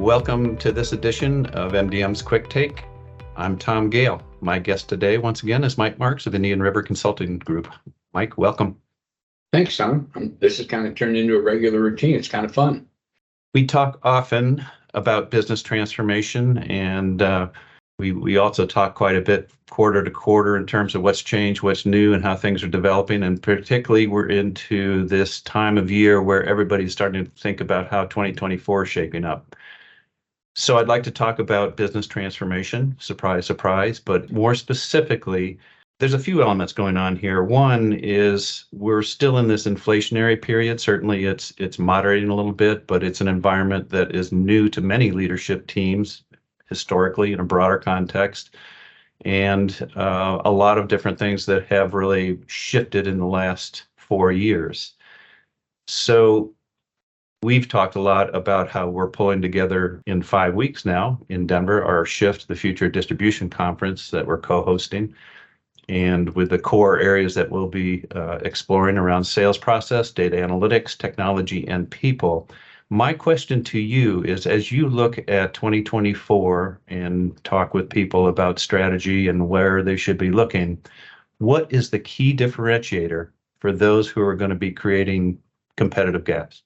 Welcome to this edition of MDM's Quicktake. I'm Tom Gale. My guest today, once again, is Mike Marks of Indian River Consulting Group. Mike, welcome. Thanks, Tom. This has kind of turned into a regular routine. It's kind of fun. We talk often about business transformation, and we also talk quite a bit quarter to quarter in terms of what's changed, what's new, and how things are developing. And particularly, we're into this time of year where everybody's starting to think about how 2024 is shaping up. So I'd like to talk about business transformation, surprise, surprise, but more specifically, there's a few elements going on here. One is we're still in this inflationary period. Certainly it's moderating a little bit, but it's an environment that is new to many leadership teams historically in a broader context. And a lot of different things that have really shifted in the last 4 years. So we've talked a lot about how we're pulling together in 5 weeks now in Denver, our Shift, the Future Distribution Conference that we're co-hosting, and with the core areas that we'll be exploring around sales process, data analytics, technology, and people. My question to you is, as you look at 2024 and talk with people about strategy and where they should be looking, what is the key differentiator for those who are going to be creating competitive gaps?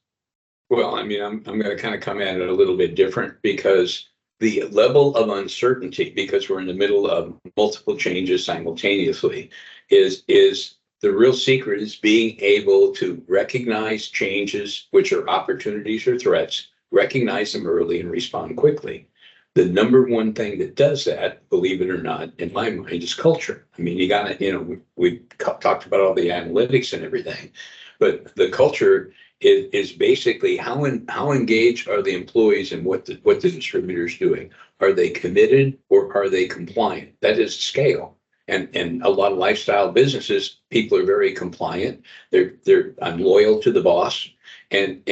Well, I'm going to kind of come at it a little bit different because the level of uncertainty, because we're in the middle of multiple changes simultaneously, is the real secret is being able to recognize changes, which are opportunities or threats, recognize them early and respond quickly. The number one thing that does that, believe it or not, in my mind, is culture. I mean, you got to, we talked about all the analytics and everything, but the culture is basically how engaged are the employees and what the distributor is doing. Are they committed or are they compliant? That is scale. And a lot of lifestyle businesses, people are very compliant. I'm loyal to the boss. And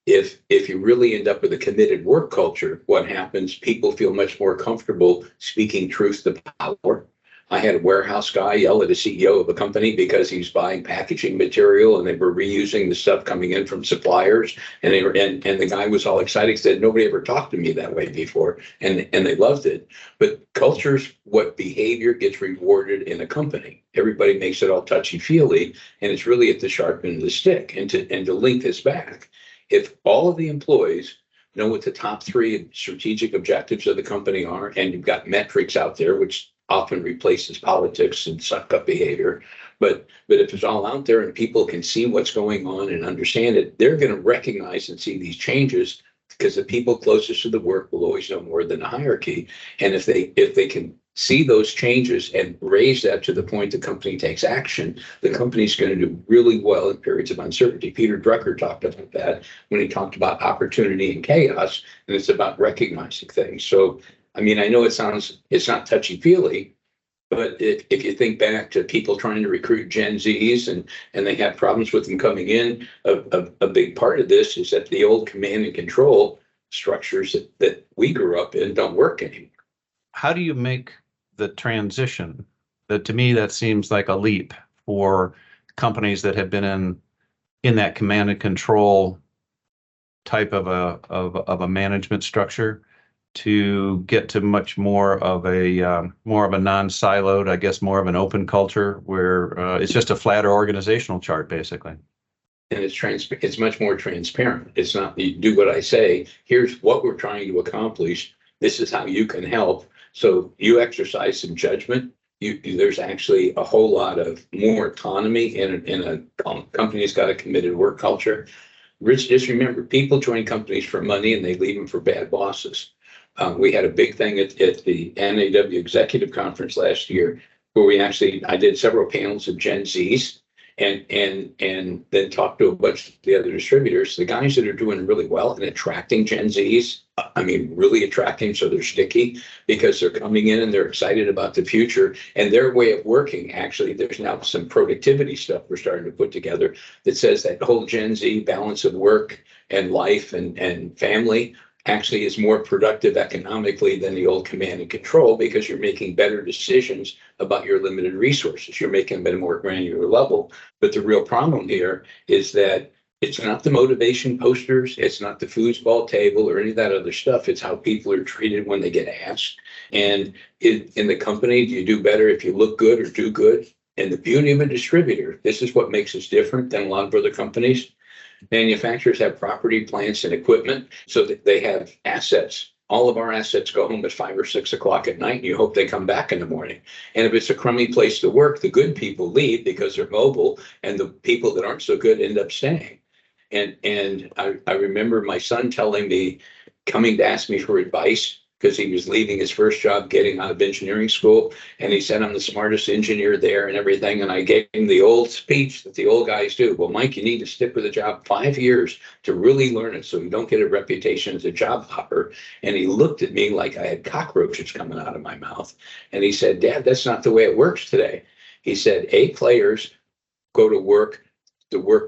if you really end up with a committed work culture, what happens? People feel much more comfortable speaking truth to power. I had a warehouse guy yell at a CEO of a company because he's buying packaging material and they were reusing the stuff coming in from suppliers. And the guy was all excited, said, nobody ever talked to me that way before. And they loved it. But culture's what behavior gets rewarded in a company. Everybody makes it all touchy-feely, and it's really at the sharp end of the stick. And to link this back, if all of the employees know what the top 3 strategic objectives of the company are, and you've got metrics out there, which often replaces politics and suck up behavior. But if it's all out there and people can see what's going on and understand it, they're going to recognize and see these changes because the people closest to the work will always know more than the hierarchy. And if they can see those changes and raise that to the point the company takes action, the company's going to do really well in periods of uncertainty. Peter Drucker talked about that when he talked about opportunity and chaos, and it's about recognizing things. So I mean, I know it's not touchy-feely, but if you think back to people trying to recruit Gen Zs and they have problems with them coming in, a big part of this is that the old command and control structures that we grew up in don't work anymore. How do you make the transition? That to me, that seems like a leap for companies that have been in that command and control type of a management structure, to get to much more of a non-siloed, I guess, more of an open culture where it's just a flatter organizational chart, basically. And it's much more transparent. It's not, you do what I say, here's what we're trying to accomplish, this is how you can help. So you exercise some judgment. There's actually a whole lot of more autonomy in a company that's got a committed work culture. Rich, just remember, people join companies for money and they leave them for bad bosses. We had a big thing at the NAW Executive Conference last year where I did several panels of Gen Zs and then talked to a bunch of the other distributors. The guys that are doing really well and attracting Gen Zs, I mean, really attracting so they're sticky because they're coming in and they're excited about the future and their way of working. Actually, there's now some productivity stuff we're starting to put together that says that whole Gen Z balance of work and life and family actually is more productive economically than the old command and control because you're making better decisions about your limited resources. You're making them at a more granular level. But the real problem here is that It's not the motivation posters. It's not the foosball table or any of that other stuff. It's how people are treated when they get asked. And in the company, do you do better if you look good or do good? And the beauty of a distributor, this is what makes us different than a lot of other companies. Manufacturers have property, plants, and equipment so that they have assets. All of our assets go home at 5 or 6 o'clock at night, and you hope they come back in the morning. And if it's a crummy place to work, the good people leave because they're mobile, and the people that aren't so good end up staying. And I remember my son telling me, coming to ask me for advice because he was leaving his first job, getting out of engineering school. And he said, I'm the smartest engineer there and everything. And I gave him the old speech that the old guys do. Well, Mike, you need to stick with a job 5 years to really learn it so you don't get a reputation as a job hopper. And he looked at me like I had cockroaches coming out of my mouth. And he said, Dad, that's not the way it works today. He said, A players go to work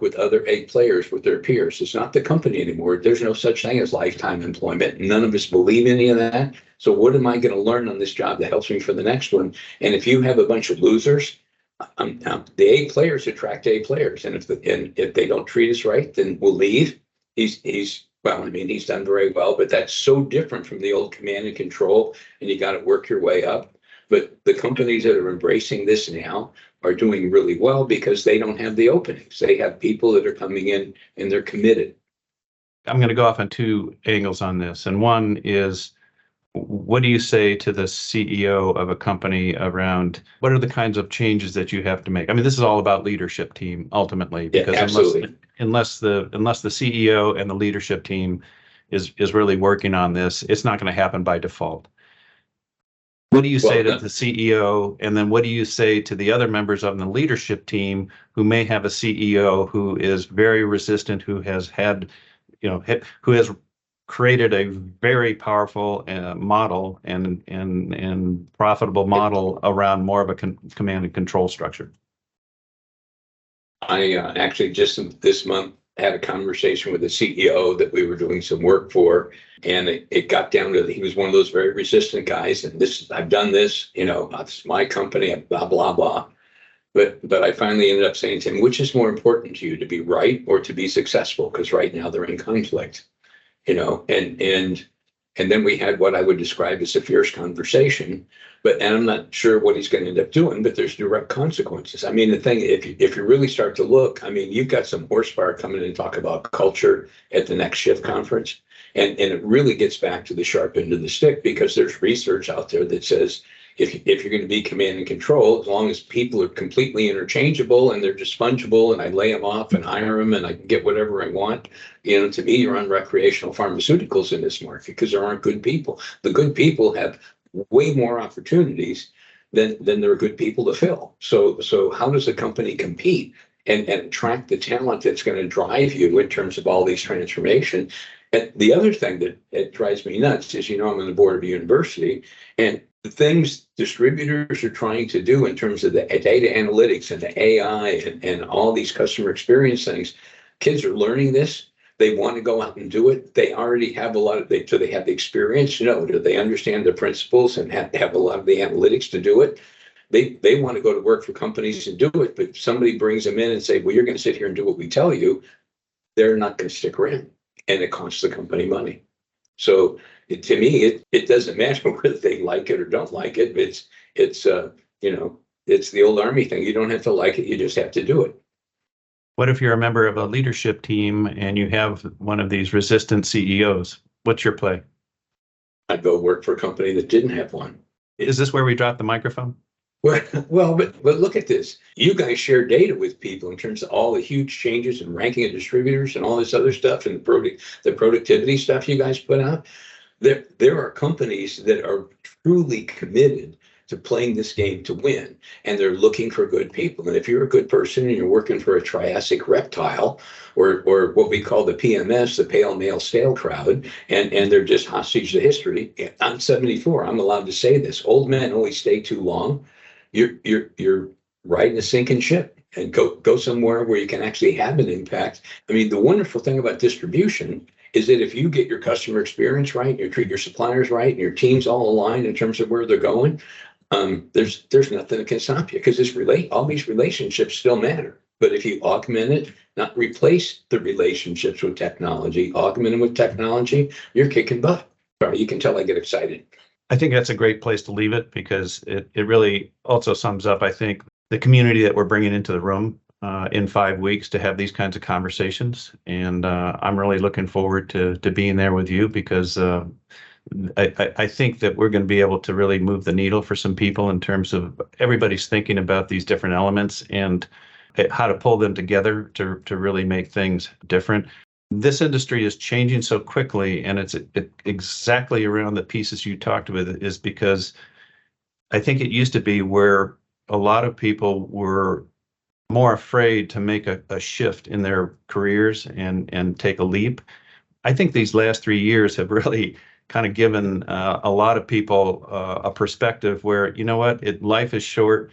with other A players, with their peers. It's not the company anymore. There's no such thing as lifetime employment. None of us believe any of that. So what am I going to learn on this job that helps me for the next one? And if you have a bunch of losers, the A players attract A players. And if they don't treat us right, then we'll leave. He's done very well, but that's so different from the old command and control, and you got to work your way up. But the companies that are embracing this now are doing really well because they don't have the openings. They have people that are coming in and they're committed. I'm going to go off on two angles on this. And one is, what do you say to the CEO of a company around what are the kinds of changes that you have to make? I mean, this is all about leadership team ultimately, because unless the CEO and the leadership team is really working on this, it's not going to happen by default. What do you say to the CEO? And then what do you say to the other members of the leadership team who may have a CEO who is very resistant, who has had, who has created a very powerful model and profitable model around more of a command and control structure? I actually just this month had a conversation with the CEO that we were doing some work for, and it got down to he was one of those very resistant guys. And I've done this, it's my company, blah blah blah. But I finally ended up saying to him, which is more important to you, to be right or to be successful? Because right now they're in conflict, and then we had what I would describe as a fierce conversation. And I'm not sure what he's going to end up doing, but there's direct consequences. I mean, the thing, if you really start to look, I mean, you've got some horsepower coming in and talk about culture at the next shift conference. And it really gets back to the sharp end of the stick, because there's research out there that says if you're going to be command and control, as long as people are completely interchangeable and they're just fungible and I lay them off and hire them and I can get whatever I want, to me, you're on recreational pharmaceuticals in this market because there aren't good people. The good people have way more opportunities than there are good people to fill. So how does a company compete and attract the talent that's going to drive you in terms of all these transformation? And the other thing that drives me nuts is, I'm on the board of a university, and the things distributors are trying to do in terms of the data analytics and the AI and all these customer experience things, kids are learning this. They want to go out and do it. They already have so they have the experience. Do they understand the principles and have a lot of the analytics to do it? They want to go to work for companies and do it, but somebody brings them in and say, well, you're going to sit here and do what we tell you. They're not going to stick around, and it costs the company money. So to me, it doesn't matter whether they like it or don't like it. It's the old Army thing. You don't have to like it. You just have to do it. What if you're a member of a leadership team and you have one of these resistant CEOs? What's your play? I'd go work for a company that didn't have one. Is this where we drop the microphone? Well, but look at this. You guys share data with people in terms of all the huge changes in ranking of distributors and all this other stuff, and the productivity stuff you guys put out. There are companies that are truly committed to playing this game to win, and they're looking for good people. And if you're a good person and you're working for a Triassic reptile, or what we call the PMS, the pale male stale crowd, and they're just hostage to history. I'm 74. I'm allowed to say this. Old men always stay too long. You're riding a sinking ship, and go somewhere where you can actually have an impact. I mean, the wonderful thing about distribution is that if you get your customer experience right, you treat your suppliers right, and your teams all aligned in terms of where they're going, there's nothing that can stop you, because all these relationships still matter. But if you augment it, not replace the relationships with technology, augment them with technology, you're kicking butt. Sorry, you can tell I get excited. I think that's a great place to leave it because it really also sums up, I think, the community that we're bringing into the room in 5 weeks to have these kinds of conversations. And I'm really looking forward to being there with you because I think that we're going to be able to really move the needle for some people in terms of everybody's thinking about these different elements and how to pull them together to really make things different. This industry is changing so quickly, and it's exactly around the pieces you talked with is because I think it used to be where a lot of people were more afraid to make a shift in their careers and take a leap. I think these last 3 years have really kind of given a lot of people a perspective where, you know what, life is short.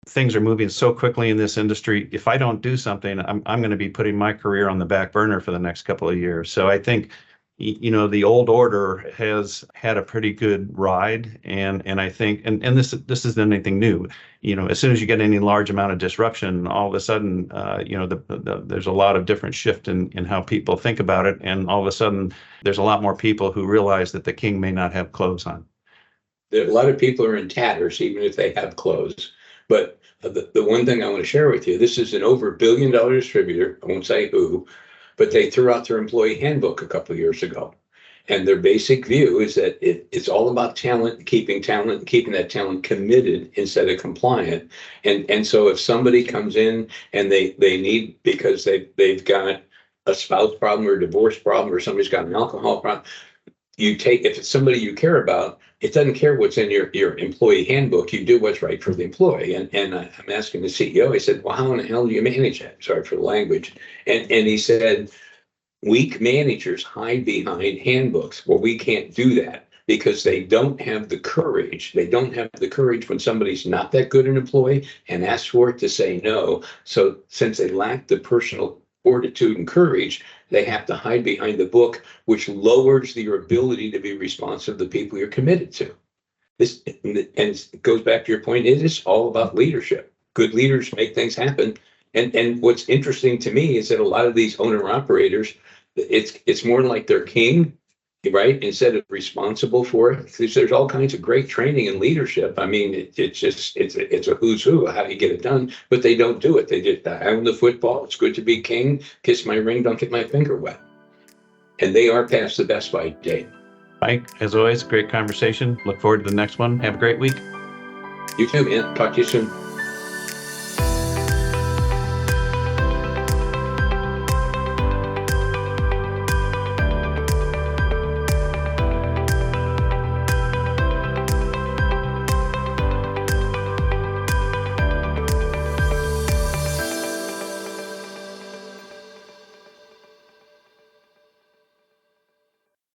Things are moving so quickly in this industry. If I don't do something, I'm going to be putting my career on the back burner for the next couple of years. So I think, the old order has had a pretty good ride, and I think, and this isn't anything new. As soon as you get any large amount of disruption, all of a sudden, there's a lot of different shift in how people think about it, and all of a sudden, there's a lot more people who realize that the king may not have clothes on. A lot of people are in tatters, even if they have clothes. But the one thing I want to share with you, this is an over $1 billion distributor. I won't say who, but they threw out their employee handbook a couple of years ago. And their basic view is that it's all about talent, keeping that talent committed instead of compliant. And so if somebody comes in and they need, because they've got a spouse problem or a divorce problem, or somebody's got an alcohol problem, if it's somebody you care about, it doesn't care what's in your employee handbook. You do what's right for the employee. And I'm asking the CEO, I said, well, how in the hell do you manage that? Sorry for the language. And he said, weak managers hide behind handbooks. Well, we can't do that because they don't have the courage. They don't have the courage when somebody's not that good an employee and asks for it to say no. So since they lack the personal fortitude and courage, they have to hide behind the book, which lowers your ability to be responsive to the people you're committed to. This, and it goes back to your point, it is all about leadership. Good leaders make things happen. And what's interesting to me is that a lot of these owner-operators, it's more like they're king, right? Instead of responsible for it. Because there's all kinds of great training and leadership. I mean, it's a who's who, how do you get it done? But they don't do it. They just, I own the football. It's good to be king. Kiss my ring, don't get my finger wet. And they are past the best by date. Mike, as always, great conversation. Look forward to the next one. Have a great week. You too, man. Talk to you soon.